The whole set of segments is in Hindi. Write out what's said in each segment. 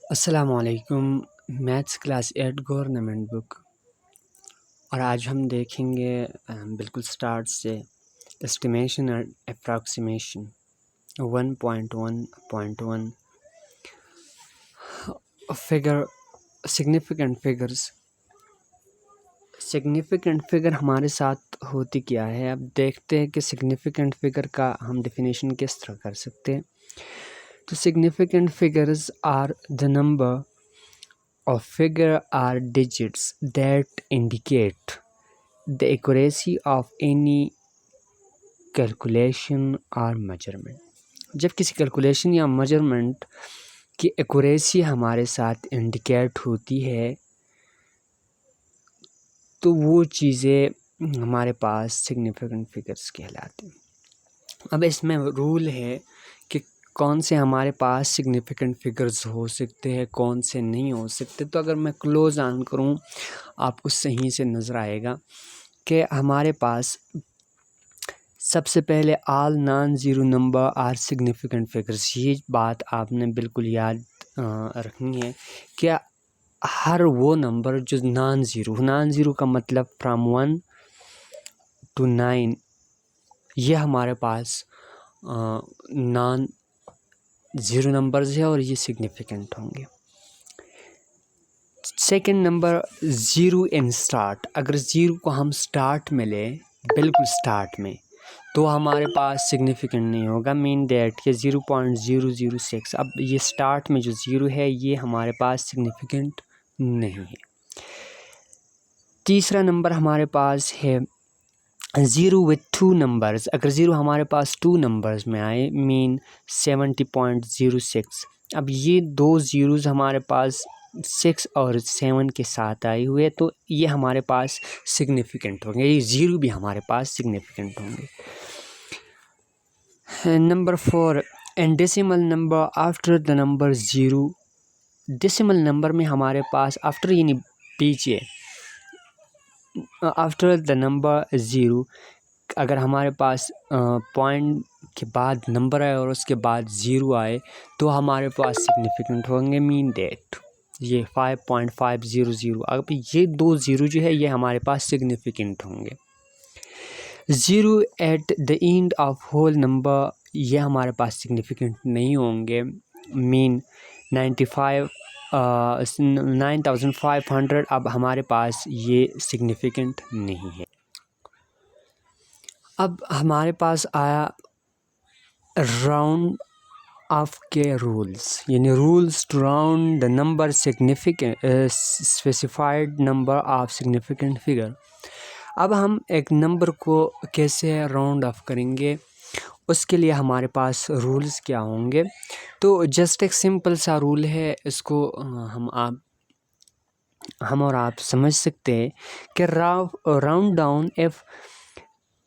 अस्सलामुअलैकुम। Maths class 8 government book. और आज हम देखेंगे बिल्कुल स्टार्ट से estimation and approximation 1.1.1 figure significant figures. Significant figure हमारे साथ होती क्या है, अब देखते हैं कि सिग्निफिकेंट फिगर का हम डेफिनेशन किस तरह कर सकते हैं। तो significant figures are the number of figure are digits that indicate the accuracy of any calculation or measurement। जब किसी कैलकुलेशन या मेजरमेंट की एक्यूरेसी हमारे साथ इंडिकेट होती है तो वो चीज़ें हमारे पास सिग्निफिकेंट फिगर्स कहलाती हैं। अब इसमें रूल है कि कौन से हमारे पास सिग्निफिकेंट फिगर्स हो सकते हैं, कौन से नहीं हो सकते। तो अगर मैं क्लोज ऑन करूं आपको सही से नज़र आएगा कि हमारे पास सबसे पहले all non zero number are significant figures. ये बात आपने बिल्कुल याद रखनी है कि हर वो नंबर जो नॉन ज़ीरो का मतलब फ्राम 1 to 9, ये हमारे पास नॉन ज़ीरो नंबर्स है और ये सिग्निफिकेंट होंगे। Second number zero in start. अगर ज़ीरो को हम स्टार्ट में लें, बिल्कुल स्टार्ट में, तो हमारे पास सिग्निफिकेंट नहीं होगा। मीन दैट कि 0.006। अब ये स्टार्ट में जो ज़ीरो है ये हमारे पास सिग्निफिकेंट नहीं है। तीसरा नंबर हमारे पास है ज़ीरो विथ टू नंबर्स। अगर ज़ीरो हमारे पास टू नंबर्स में आए, मीन 70.06। अब ये दो ज़ीरोज़ हमारे पास 6 और 7 के साथ आए हुए, तो ये हमारे पास सिग्निफिकेंट होंगे। ये ज़ीरो भी हमारे पास सिग्निफिकेंट होंगे। Number 4, and decimal number after the number zero. Decimal number में हमारे पास आफ्टर यानी पीछे, आफ्टर द नंबर ज़ीरो, अगर हमारे पास पॉइंट के बाद नंबर आए और उसके बाद ज़ीरो आए तो हमारे पास सिग्निफिकेंट होंगे। मीन डेट ये 5.500। अब ये दो ज़ीरो जो है ये हमारे पास सिग्निफिकेंट होंगे। Zero at the end of whole number, ये हमारे पास सिग्निफिकेंट नहीं होंगे। मीन 9500, अब हमारे पास ये सिग्निफिकेंट नहीं है। अब हमारे पास आया राउंड ऑफ के रूल्स, यानी rules to round the number significant specified number of significant figure. अब हम एक नंबर को कैसे राउंड ऑफ करेंगे, उसके लिए हमारे पास रूल्स क्या होंगे। तो जस्ट एक सिंपल सा रूल है, इसको हम और आप समझ सकते हैं कि round down if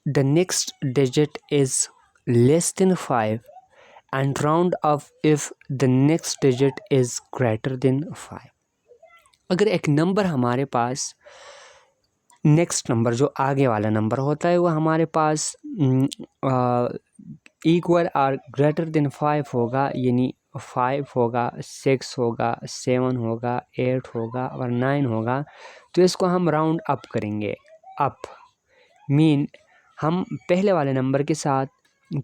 the next digit is less than 5 and round up if the next digit is greater than 5। अगर एक नंबर हमारे पास, नेक्स्ट नंबर जो आगे वाला नंबर होता है वो हमारे पास इक्वल और ग्रेटर देन 5 होगा, यानी 5 होगा, 6 होगा, 7 होगा, 8 होगा और 9 होगा, तो इसको हम राउंड अप करेंगे। अप मीन हम पहले वाले नंबर के साथ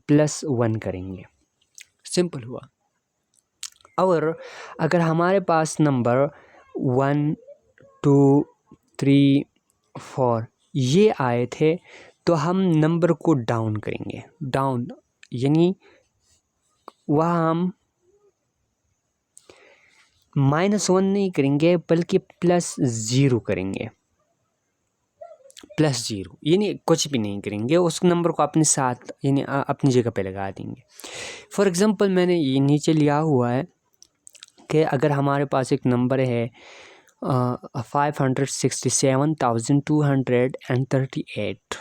+1 करेंगे। सिंपल हुआ। और अगर हमारे पास नंबर 1 2 3 4 ये आए थे तो हम नंबर को डाउन करेंगे। डाउन यानी वह हम -1 नहीं करेंगे बल्कि +0 करेंगे। +0 यानी कुछ भी नहीं करेंगे, उस नंबर को अपने साथ यानी अपनी जगह पे लगा देंगे। फॉर एग्ज़ाम्पल मैंने ये नीचे लिया हुआ है कि अगर हमारे पास एक नंबर है 567,238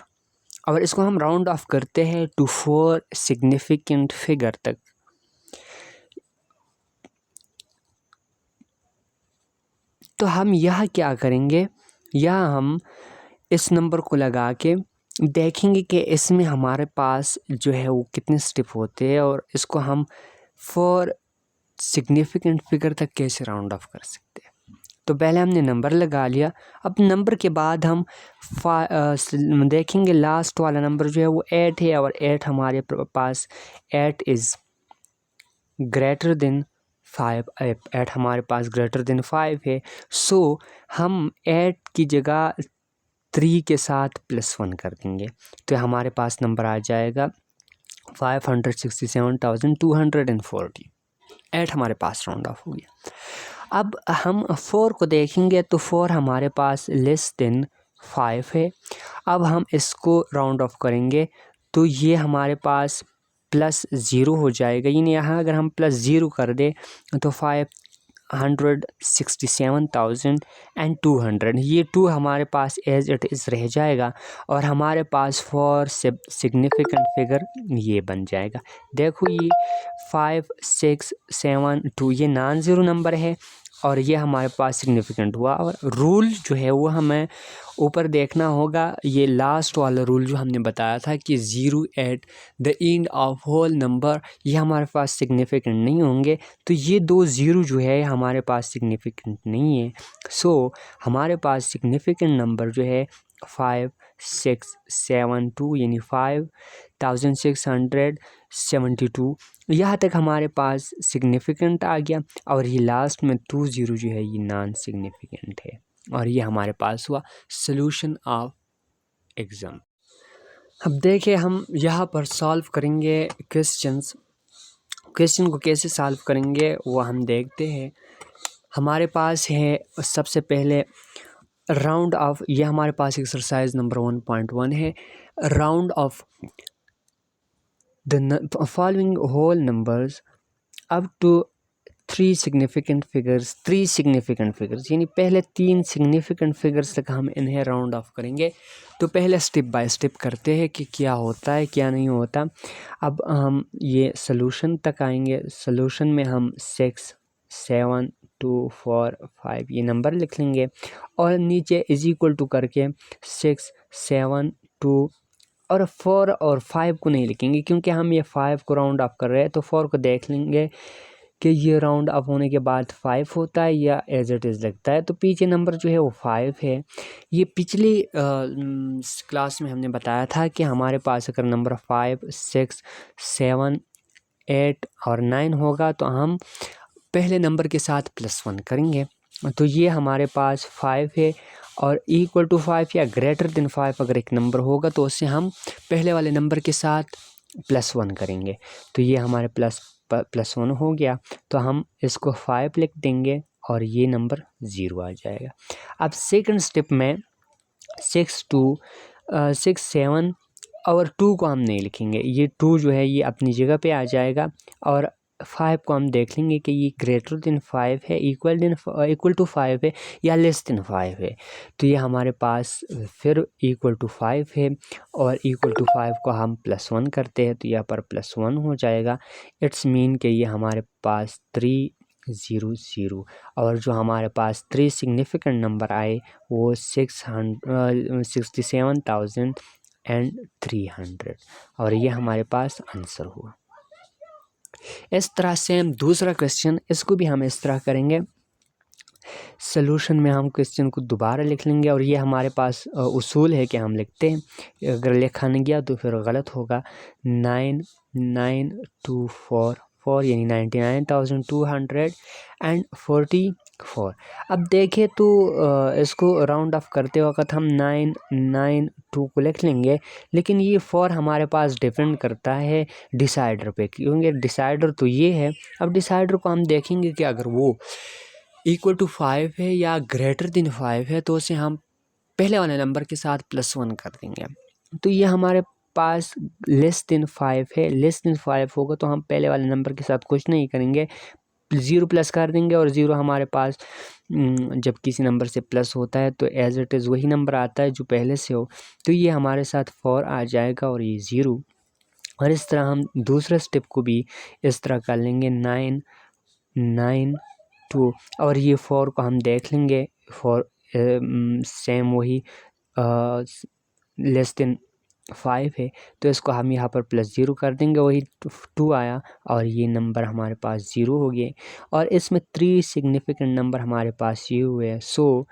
और इसको हम राउंड ऑफ करते हैं टू 4 सिग्निफिकेंट फिगर तक, तो हम यह क्या करेंगे, यह हम इस नंबर को लगा के देखेंगे कि इसमें हमारे पास जो है वो कितने स्टेप होते हैं, और इसको हम 4 सिग्निफिकेंट फिगर तक कैसे राउंड ऑफ कर सकते हैं। तो पहले हमने नंबर लगा लिया। अब नंबर के बाद हम देखेंगे लास्ट वाला नंबर जो है वो 8 है, और 8 हमारे पास 8 इज़ ग्रेटर देन 5, 8 हमारे पास ग्रेटर देन 5 है। सो हम 8 की जगह 3 के साथ +1 कर देंगे, तो हमारे पास नंबर आ जाएगा 567,240। 8 हमारे पास राउंड ऑफ हो गया। अब हम 4 को देखेंगे तो 4 हमारे पास लेस देन 5 है। अब हम इसको राउंड ऑफ करेंगे तो ये हमारे पास +0 हो जाएगा, यानी यहाँ अगर हम +0 कर दें तो 567,200, ये 2 हमारे पास एज इट इज़ रह जाएगा और हमारे पास 4 सिग्निफिकेंट फिगर ये बन जाएगा। देखो ये 5672 ये नॉन ज़ीरो नंबर है और ये हमारे पास सिग्निफिकेंट हुआ। और रूल जो है वो हमें ऊपर देखना होगा, ये लास्ट वाला रूल जो हमने बताया था कि 0 at the end of whole number, ये हमारे पास सिग्निफिकेंट नहीं होंगे। तो ये 2 ज़ीरो जो है हमारे पास सिग्निफिकेंट नहीं है। सो हमारे पास सिग्निफिकेंट नंबर जो है 5672 यानी 5672, यहाँ तक हमारे पास सिग्निफिकेंट आ गया। और ये लास्ट में 2 ज़ीरो जो है ये नॉन सिग्निफिकेंट है, और ये हमारे पास हुआ सॉल्यूशन ऑफ एग्ज़ाम। अब देखिए हम यहाँ पर सॉल्व करेंगे क्वेश्चन को कैसे सॉल्व करेंगे वो हम देखते हैं। हमारे पास है सबसे पहले राउंड ऑफ, ये हमारे पास एक्सरसाइज नंबर 1.1 है। Round off the following whole numbers up to 3 significant figures, यानी पहले 3 सिग्निफिकेंट फिगर्स तक हम इन्हें राउंड ऑफ करेंगे। तो पहले स्टेप बाय स्टेप करते हैं कि क्या होता है क्या नहीं होता। अब हम ये सॉल्यूशन तक आएंगे। सॉल्यूशन में हम 6, 7, 2, 4, 5 ये नंबर लिख लेंगे और नीचे इज इक्वल टू करके 6, 7, 2 और 4 और 5 को नहीं लिखेंगे क्योंकि हम ये 5 को राउंड ऑफ कर रहे हैं। तो 4 को देख लेंगे कि ये राउंड अप होने के बाद 5 होता है या एज इट इज़ लगता है। तो पीछे नंबर जो है वो 5 है। ये पिछली क्लास में हमने बताया था कि हमारे पास अगर नंबर 5, 6, 7, 8 और 9 होगा तो हम पहले नंबर के साथ +1 करेंगे। तो ये हमारे पास 5 है और इक्वल टू 5 या ग्रेटर देन 5 अगर एक नंबर होगा तो उससे हम पहले वाले नंबर के साथ +1 करेंगे। तो ये हमारे +1 हो गया, तो हम इसको 5 लिख देंगे और ये नंबर 0 आ जाएगा। अब सेकंड स्टेप में 6, 7 और 2 को हम नहीं लिखेंगे। ये 2 जो है ये अपनी जगह पे आ जाएगा और 5 को हम देख लेंगे कि ये ग्रेटर देन 5 है, इक्वल टू 5 है या लेस देन 5 है। तो ये हमारे पास फिर इक्वल टू 5 है और इक्वल टू 5 को हम +1 करते हैं तो यहाँ पर +1 हो जाएगा। इट्स मीन कि ये हमारे पास 3, 0, 0 और जो हमारे पास 3 सिग्निफिकेंट नंबर आए वो 67,300 और ये हमारे पास आंसर हुआ। इस तरह से हम दूसरा क्वेश्चन, इसको भी हम इस तरह करेंगे। सॉल्यूशन में हम क्वेश्चन को दोबारा लिख लेंगे और ये हमारे पास उसूल है कि हम लिखते हैं, अगर लिखा नहीं गया तो फिर गलत होगा। 99,244 यानी 99,244। अब देखें तो इसको राउंड ऑफ करते वक्त हम 992 को लिख लेंगे, लेकिन ये 4 हमारे पास डिपेंड करता है डिसाइडर पे, क्योंकि डिसाइडर तो ये है। अब डिसाइडर को हम देखेंगे कि अगर वो इक्वल टू 5 है या ग्रेटर देन 5 है तो उसे हम पहले वाले नंबर के साथ +1 कर देंगे। तो ये हमारे पास लेस देन 5 है, लेस देन 5 होगा तो हम पहले वाले नंबर के साथ कुछ नहीं करेंगे, 0 प्लस कर देंगे और 0 हमारे पास जब किसी नंबर से प्लस होता है तो एज इट इज़ वही नंबर आता है जो पहले से हो। तो ये हमारे साथ 4 आ जाएगा और ये 0। और इस तरह हम दूसरे स्टेप को भी इस तरह कर लेंगे, 9, 9, 2 और ये 4 को हम देख लेंगे। 4 सेम वही लेस देन 5 है, तो इसको हम यहाँ पर +0 कर देंगे, वही 2 आया और ये नंबर हमारे पास 0 हो गए। और इसमें 3 सिग्निफिकेंट नंबर हमारे पास ये हुए। सो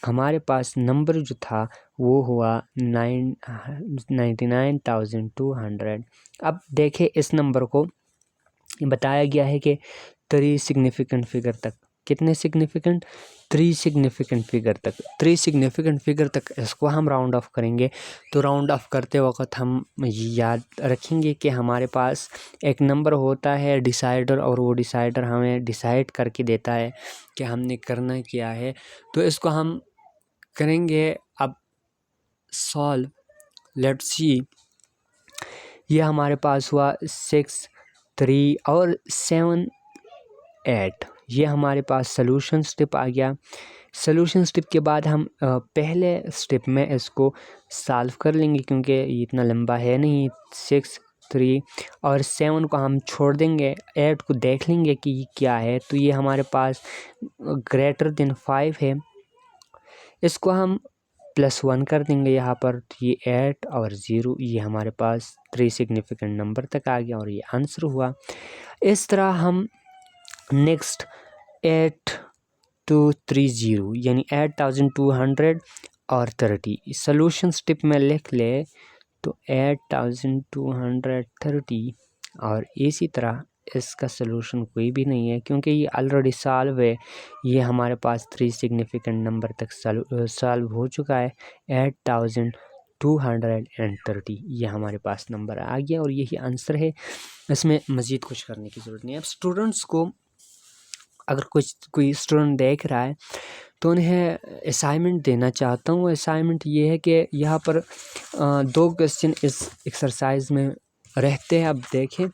हमारे पास नंबर जो था वो हुआ 99,200। अब देखें इस नंबर को बताया गया है कि 3 सिग्निफिकेंट फिगर तक, कितने सिग्निफिकेंट, 3 सिग्निफिकेंट फिगर तक, 3 सिग्निफिकेंट फिगर तक इसको हम राउंड ऑफ करेंगे। तो राउंड ऑफ करते वक्त हम याद रखेंगे कि हमारे पास एक नंबर होता है डिसाइडर, और वो डिसाइडर हमें डिसाइड करके देता है कि हमने करना क्या है। तो इसको हम करेंगे अब सॉल्व। लेट्स सी, ये हमारे पास हुआ 6, 3 और 7, 8। ये हमारे पास सॉल्यूशन स्टेप आ गया। सॉल्यूशन स्टेप के बाद हम पहले स्टेप में इसको सॉल्व कर लेंगे, क्योंकि ये इतना लंबा है नहीं। 6, 3 और 7 को हम छोड़ देंगे, 8 को देख लेंगे कि ये क्या है। तो ये हमारे पास ग्रेटर देन 5 है, इसको हम +1 कर देंगे यहाँ पर। तो ये 8 और 0, ये हमारे पास 3 सिग्निफिकेंट नंबर तक आ गया और ये आंसर हुआ। इस तरह हम नेक्स्ट 8230 यानी 8200 और 30 सॉल्यूशन स्टेप में लिख ले, तो 8230 और इसी तरह इसका सॉल्यूशन कोई भी नहीं है, क्योंकि ये ऑलरेडी सॉल्व है। ये हमारे पास 3 सिग्निफिकेंट नंबर तक सॉल्व हो चुका है। 8230 ये हमारे पास नंबर आ गया और यही आंसर है। इसमें मज़ीद कुछ करने की ज़रूरत नहीं है। अब स्टूडेंट्स को, अगर कोई स्टूडेंट देख रहा है तो उन्हें असाइनमेंट देना चाहता हूँ। असाइनमेंट ये है कि यहाँ पर 2 क्वेश्चन इस एक्सरसाइज में रहते हैं। अब देखें,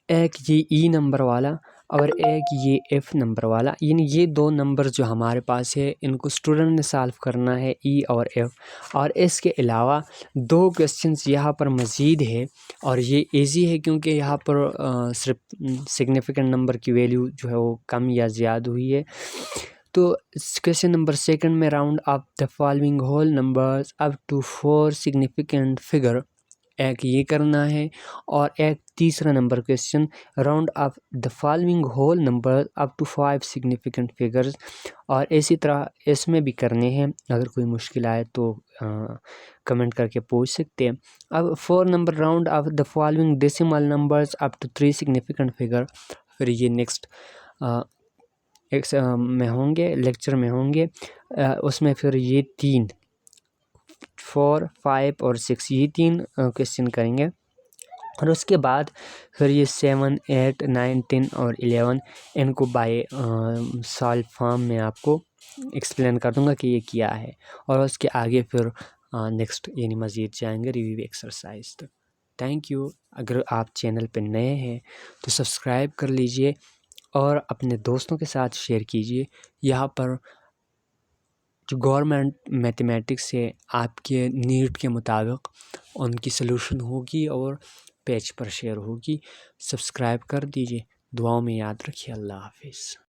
एक ये ई नंबर वाला और एक ये एफ़ नंबर वाला, यानी ये 2 नंबर जो हमारे पास है इनको स्टूडेंट ने सॉल्व करना है, ई और एफ़। और इसके अलावा 2 क्वेश्चंस यहाँ पर मज़ीद है और ये इजी है, क्योंकि यहाँ पर सिर्फ सिग्निफिकेंट नंबर की वैल्यू जो है वो कम या ज़्यादा हुई है। तो क्वेश्चन नंबर 2 में round up the following whole numbers up to 4 significant figure, एक ये करना है। और एक तीसरा number question, round up the following whole number up to 5 significant figures, और इसी तरह इसमें भी करने हैं। अगर कोई मुश्किल आए तो कमेंट करके पूछ सकते हैं। अब 4 number, round up the following decimal numbers up to 3 significant figure. फिर ये नेक्स्ट में होंगे, लेक्चर में होंगे। उसमें फिर ये 3, 4, 5 और 6 ये 3 क्वेश्चन करेंगे। और उसके बाद फिर ये 7, 8, 9, 10 और 11 इनको बाय सॉल्व फॉर्म में आपको एक्सप्लेन कर दूंगा कि ये क्या है। और उसके आगे फिर नेक्स्ट यानी मज़ीद जाएंगे रिव्यू एक्सरसाइज तक। Thank you. अगर आप चैनल पे नए हैं तो सब्सक्राइब कर लीजिए और अपने दोस्तों के साथ शेयर कीजिए। यहाँ पर जो गवर्नमेंट मैथमेटिक्स है आपके नीड के मुताबिक उनकी सलूशन होगी और पेज पर शेयर होगी। सब्सक्राइब कर दीजिए। दुआओं में याद रखिए। अल्लाह हाफिज़।